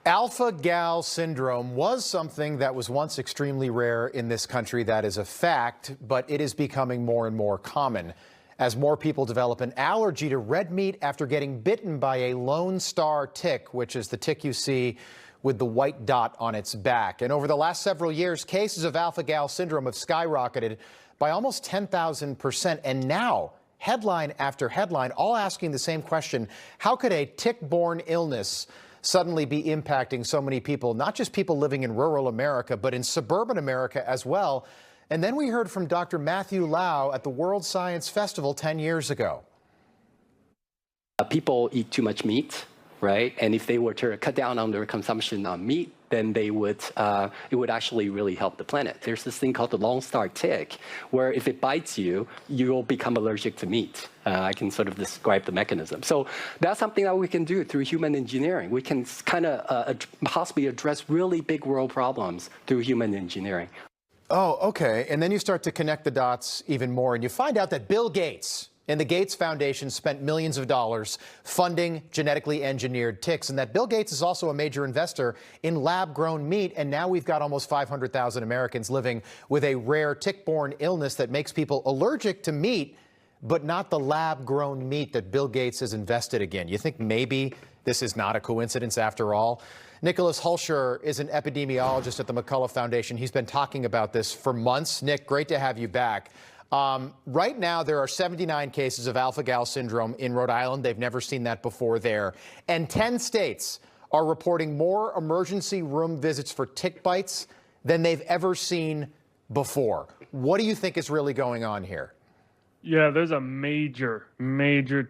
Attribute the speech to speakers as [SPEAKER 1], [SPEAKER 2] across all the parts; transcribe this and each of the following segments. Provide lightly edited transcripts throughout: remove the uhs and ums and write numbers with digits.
[SPEAKER 1] Alpha-Gal syndrome was something that was once extremely rare in this country. That is a fact, but it is becoming more and more common as more people develop an allergy to red meat after getting bitten by a Lone Star tick, which is the tick you see with the white dot on its back. And over the last several years, cases of alpha-Gal syndrome have skyrocketed by almost 10,000%. And now, headline after headline, all asking the same question: how could a tick-borne illness suddenly be impacting so many people, not just people living in rural America, but in suburban America as well? And then we heard from Dr. Matthew Lau at the World Science Festival 10 years ago.
[SPEAKER 2] People eat too much meat, right? And if they were to cut down on their consumption on meat, then they would, it would actually really help the planet. There's this thing called the Lone Star tick, where if it bites you, you'll become allergic to meat. I can sort of describe the mechanism. So that's something that we can do through human engineering. We can kind of possibly address really big world problems through human engineering.
[SPEAKER 1] Oh, okay. And then you start to connect the dots even more, and you find out that Bill Gates and the Gates Foundation spent millions of dollars funding genetically engineered ticks, and that Bill Gates is also a major investor in lab-grown meat. And now we've got almost 500,000 Americans living with a rare tick-borne illness that makes people allergic to meat, but not the lab-grown meat that Bill Gates has invested again. You think maybe this is not a coincidence after all? Nicholas Hulscher is an epidemiologist at the McCullough Foundation. He's been talking about this for months. Nick, great to have you back. Right now, there are 79 cases of alpha-Gal syndrome in Rhode Island. They've never seen that before there. And 10 states are reporting more emergency room visits for tick bites than they've ever seen before. What do you think is really going on here?
[SPEAKER 3] Yeah, there's a major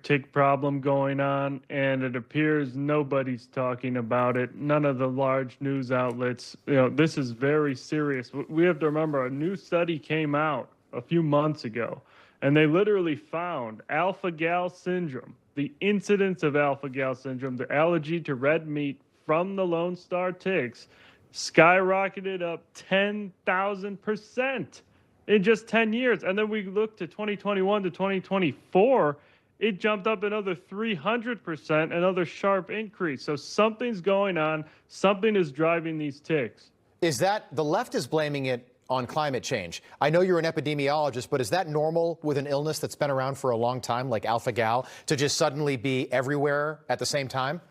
[SPEAKER 3] tick problem going on, and it appears nobody's talking about it. None of the large news outlets. This is very serious. We have to remember, a new study came out a few months ago, and they literally found alpha-Gal syndrome, the incidence of alpha-Gal syndrome, the allergy to red meat from the Lone Star ticks, skyrocketed up 10,000% in just 10 years. And then we look to 2021 to 2024, it jumped up another 300%, another sharp increase. So something's going on. Something is driving these ticks.
[SPEAKER 1] Is that the left is blaming it on climate change? I know you're an epidemiologist, but is that normal with an illness that's been around for a long time, like alpha-Gal, to just suddenly be everywhere at the same time?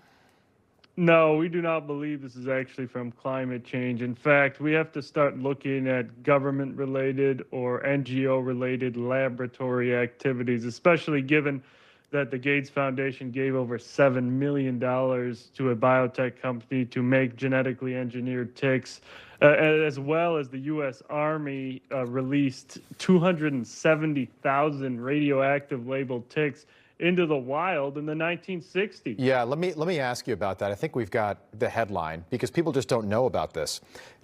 [SPEAKER 3] No, we do not believe this is actually from climate change. In fact, we have to start looking at government-related or NGO-related laboratory activities, especially given that the Gates Foundation gave over $7 million to a biotech company to make genetically engineered ticks, as well as the U.S. Army released 270,000 radioactive labeled ticks into the wild in the 1960s.
[SPEAKER 1] Yeah, let me ask you about that. I think we've got the headline because people just don't know about this.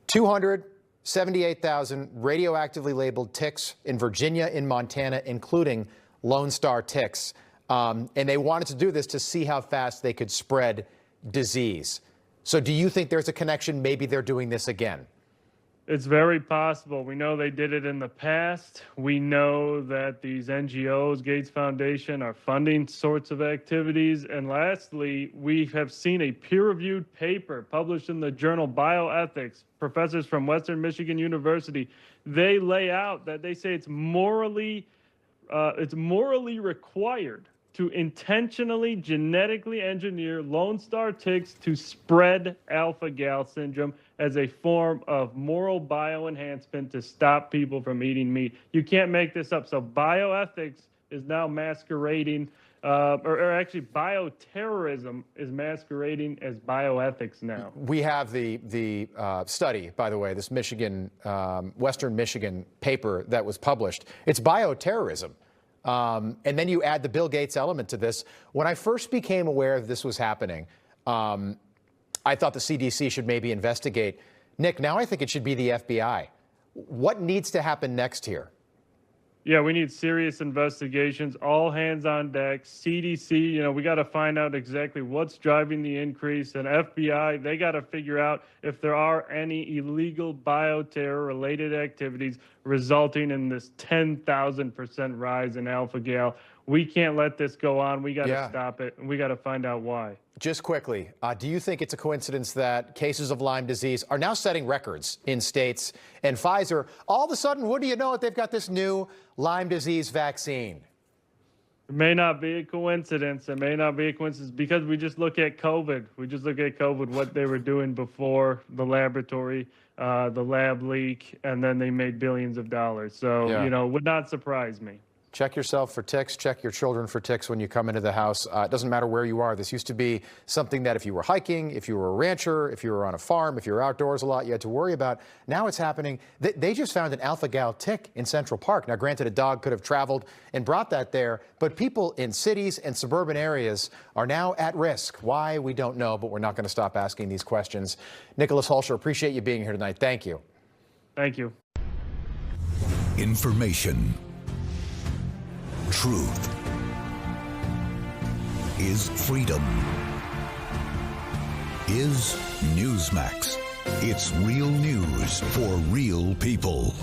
[SPEAKER 1] 278,000 radioactively labeled ticks in Virginia, in Montana, including Lone Star ticks. And they wanted to do this to see how fast they could spread disease. So do you think there's a connection? Maybe they're doing this again.
[SPEAKER 3] It's very possible. We know they did it in the past. We know that these NGOs, Gates Foundation, are funding sorts of activities. And lastly, we have seen a peer-reviewed paper published in the journal Bioethics. Professors from Western Michigan University, they lay out that they say it's morally required to intentionally genetically engineer Lone Star ticks to spread alpha-Gal syndrome as a form of moral bioenhancement to stop people from eating meat. You can't make this up. So bioethics is now masquerading, or actually bioterrorism is masquerading as bioethics now.
[SPEAKER 1] We have the study, by the way, this Michigan, Western Michigan paper that was published. It's bioterrorism. And then you add the Bill Gates element to this. When I first became aware that this was happening, I thought the CDC should maybe investigate. Nick, now I think it should be the FBI. What needs to happen next here?
[SPEAKER 3] Yeah, we need serious investigations, all hands on deck. CDC, we got to find out exactly what's driving the increase. And FBI, they got to figure out if there are any illegal bioterror-related activities resulting in this 10,000% rise in alpha-Gal. We can't let this go on. We got to
[SPEAKER 1] Yeah.
[SPEAKER 3] stop it, and we got to find out why.
[SPEAKER 1] Just quickly, do you think it's a coincidence that cases of Lyme disease are now setting records in states, and Pfizer, all of a sudden, what do you know, they've got this new Lyme disease vaccine?
[SPEAKER 3] It may not be a coincidence. It may not be a coincidence because we just look at COVID. We just look at COVID, what they were doing before the laboratory, the lab leak, and then they made billions of dollars. So,
[SPEAKER 1] Yeah.
[SPEAKER 3] you know, would not surprise me.
[SPEAKER 1] Check yourself for ticks. Check your children for ticks when you come into the house. It doesn't matter where you are. This used to be something that if you were hiking, if you were a rancher, if you were on a farm, if you were outdoors a lot, you had to worry about. Now it's happening. They just found an alpha-gal tick in Central Park. Now, granted, a dog could have traveled and brought that there, but people in cities and suburban areas are now at risk. Why, we don't know, but we're not going to stop asking these questions. Nicholas Hulscher, appreciate you being here tonight. Thank you.
[SPEAKER 3] Thank you.
[SPEAKER 4] Information. Truth is freedom. Is Newsmax. It's real news for real people.